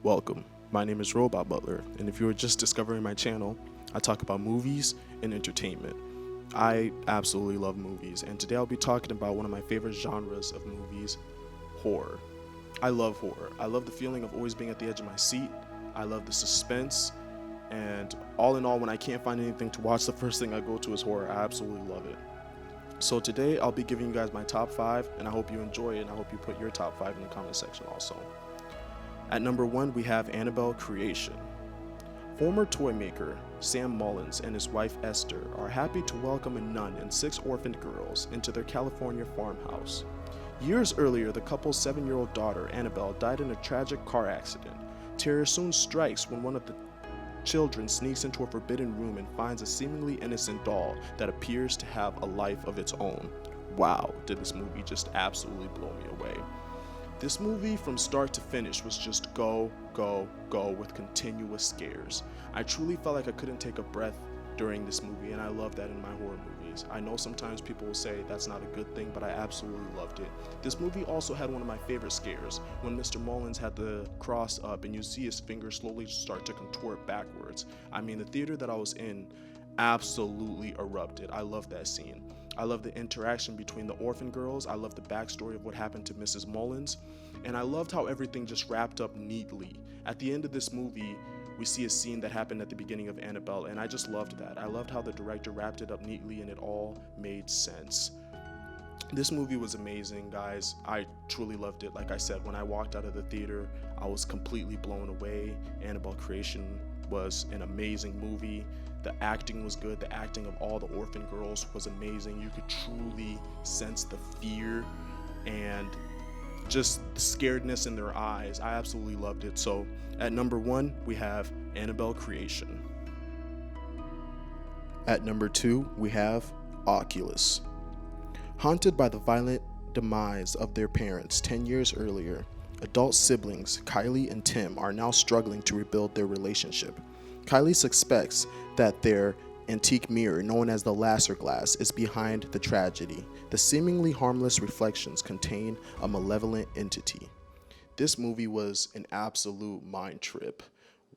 Welcome. My name is Robot Butler, and if you are just discovering my channel, I talk about movies and entertainment. I absolutely love movies, and today I'll be talking about one of my favorite genres of movies, horror. I love horror. I love the feeling of always being at the edge of my seat. I love the suspense, and all in all, when I can't find anything to watch, the first thing I go to is horror. I absolutely love it. So today I'll be giving you guys my top 5, and I hope you enjoy it, and I hope you put your top 5 in the comment section also. At number 1, we have Annabelle Creation. Former toy maker Sam Mullins and his wife Esther are happy to welcome a nun and 6 orphaned girls into their California farmhouse. Years earlier, the couple's 7-year-old daughter Annabelle died in a tragic car accident. Terror soon strikes when one of the children sneaks into a forbidden room and finds a seemingly innocent doll that appears to have a life of its own. Wow, did this movie just absolutely blow me away. This movie from start to finish was just go, go, go with continuous scares. I truly felt like I couldn't take a breath during this movie, and I love that in my horror movies. I know sometimes people will say that's not a good thing, but I absolutely loved it. This movie also had one of my favorite scares, when Mr. Mullins had the cross up and you see his fingers slowly start to contort backwards. I mean, the theater that I was in absolutely erupted. I love that scene. I love the interaction between the orphan girls. I love the backstory of what happened to Mrs. Mullins. And I loved how everything just wrapped up neatly. At the end of this movie, we see a scene that happened at the beginning of Annabelle, and I just loved that. I loved how the director wrapped it up neatly and it all made sense. This movie was amazing, guys. I truly loved it. Like I said, when I walked out of the theater, I was completely blown away. Annabelle Creation was an amazing movie. The acting was good. The acting of all the orphan girls was amazing. You could truly sense the fear and just the scaredness in their eyes. I absolutely loved it. So at number 1, we have Annabelle Creation. At number 2, we have Oculus. Haunted by the violent demise of their parents 10 years earlier, adult siblings Kylie and Tim are now struggling to rebuild their relationship. Kylie suspects that their antique mirror, known as the Lasser glass, is behind the tragedy. The seemingly harmless reflections contain a malevolent entity. This movie was an absolute mind trip,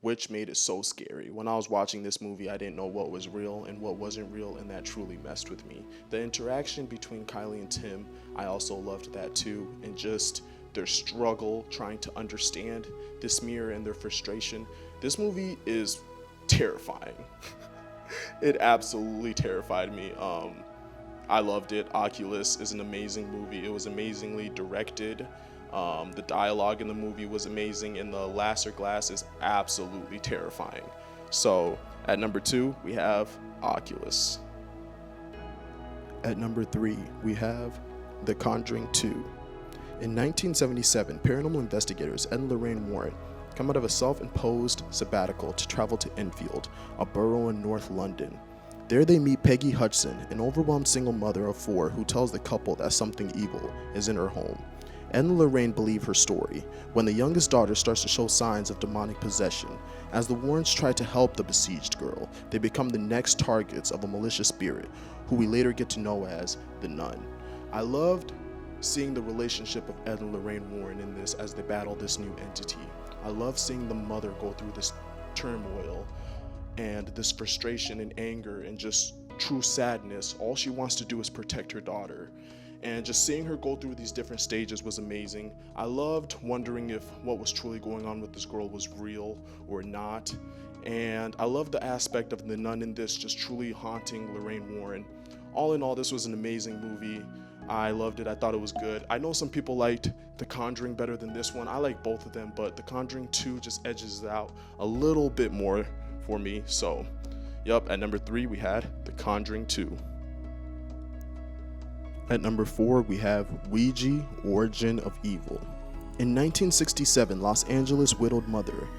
which made it so scary. When I was watching this movie, I didn't know what was real and what wasn't real, and that truly messed with me. The interaction between Kylie and Tim, I also loved that too, and just their struggle trying to understand this mirror and their frustration. This movie is terrifying. It absolutely terrified me. I loved it. Oculus is an amazing movie. It was amazingly directed. The dialogue in the movie was amazing, and the Lasser glass is absolutely terrifying. So at number 2, we have Oculus. At number 3, we have The Conjuring 2. In 1977, paranormal investigators Ed and Lorraine Warren come out of a self-imposed sabbatical to travel to Enfield, a borough in North London. There they meet Peggy Hudson, an overwhelmed single mother of 4 who tells the couple that something evil is in her home. Ed and Lorraine believe her story when the youngest daughter starts to show signs of demonic possession. As the Warrens try to help the besieged girl, they become the next targets of a malicious spirit, who we later get to know as the Nun. I loved seeing the relationship of Ed and Lorraine Warren in this as they battle this new entity. I love seeing the mother go through this turmoil and this frustration and anger and just true sadness. All she wants to do is protect her daughter. And just seeing her go through these different stages was amazing. I loved wondering if what was truly going on with this girl was real or not. And I love the aspect of the nun in this just truly haunting Lorraine Warren. All in all, this was an amazing movie. I loved it. I thought it was good. I know some people liked The Conjuring better than this one. I like both of them, but The Conjuring 2 just edges it out a little bit more for me. So, yep, at number 3, we had The Conjuring 2. At number 4, we have Ouija, Origin of Evil. In 1967, Los Angeles widowed mother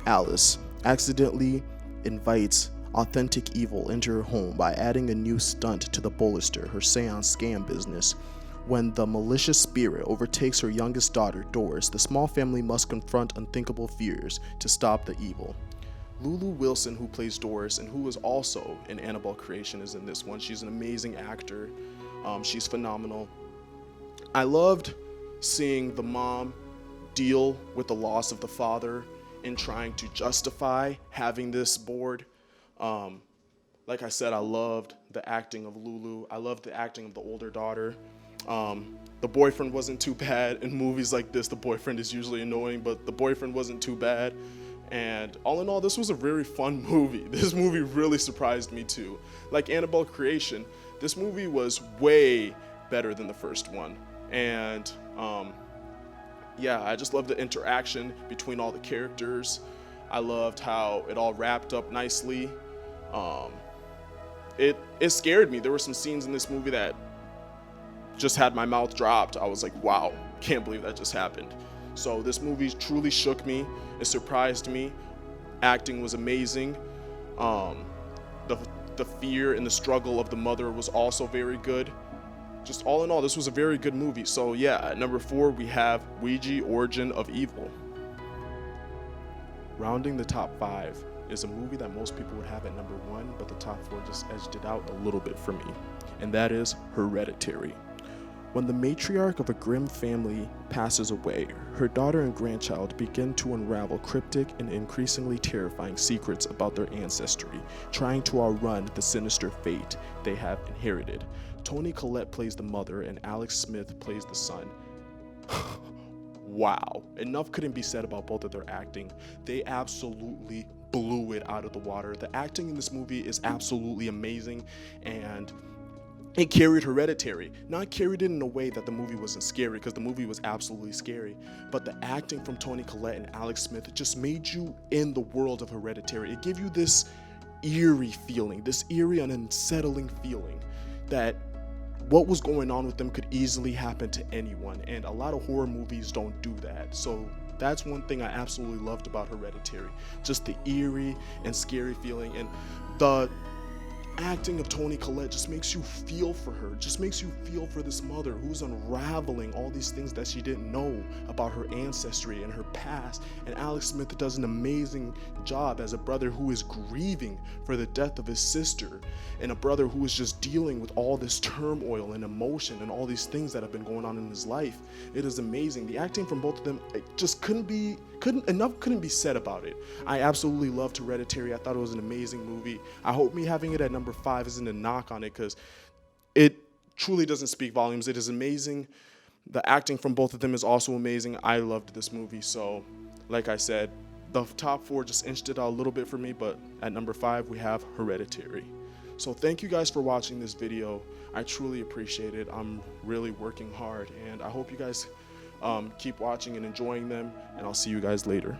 Alice accidentally invites authentic evil into her home by adding a new stunt to the Bollister, her seance scam business. When the malicious spirit overtakes her youngest daughter, Doris, the small family must confront unthinkable fears to stop the evil. Lulu Wilson, who plays Doris and who was also in Annabelle Creation, is in this one. She's an amazing actor. She's phenomenal. I loved seeing the mom deal with the loss of the father in trying to justify having this board. Like I said, I loved the acting of Lulu. I loved the acting of the older daughter. The boyfriend wasn't too bad. In movies like this, the boyfriend is usually annoying, but the boyfriend wasn't too bad. And all in all, this was a very fun movie. This movie really surprised me too. Like Annabelle Creation, this movie was way better than the first one. And yeah, I just loved the interaction between all the characters. I loved how it all wrapped up nicely. It scared me. There were some scenes in this movie that just had my mouth dropped. I was like, wow, can't believe that just happened. So this movie truly shook me. It surprised me. Acting was amazing. The fear and the struggle of the mother was also very good. Just all in all, this was a very good movie. So yeah, at number 4, we have Ouija, Origin of Evil. Rounding the top 5 is a movie that most people would have at number 1, but the top 4 just edged it out a little bit for me, and that is Hereditary. When the matriarch of a grim family passes away, her daughter and grandchild begin to unravel cryptic and increasingly terrifying secrets about their ancestry, trying to outrun the sinister fate they have inherited. Toni Collette plays the mother and Alex Smith plays the son. Wow, enough couldn't be said about both of their acting. They absolutely blew it out of the water. The acting in this movie is absolutely amazing, and it carried Hereditary. Not carried it in a way that the movie wasn't scary, because the movie was absolutely scary, but the acting from Toni Collette and Alex Smith just made you in the world of Hereditary. It gave you this eerie feeling, this eerie and unsettling feeling that what was going on with them could easily happen to anyone, and a lot of horror movies don't do that. So that's one thing I absolutely loved about Hereditary, just the eerie and scary feeling, and the acting of Toni Collette just makes you feel for her, just makes you feel for this mother who's unraveling all these things that she didn't know about her ancestry and her past. And Alex Smith does an amazing job as a brother who is grieving for the death of his sister, and a brother who is just dealing with all this turmoil and emotion and all these things that have been going on in his life. It is amazing. The acting from both of them, it just couldn't be said about it. I absolutely loved Hereditary. I thought it was an amazing movie. I hope me having it at number 5 isn't a knock on it, because it truly doesn't speak volumes. It is amazing. The acting from both of them is also amazing. I loved this movie. So like I said, the top 4 just inched it out a little bit for me, but at number 5 we have Hereditary. So thank you guys for watching this video. I truly appreciate it. I'm really working hard, and I hope you guys keep watching and enjoying them, and I'll see you guys later.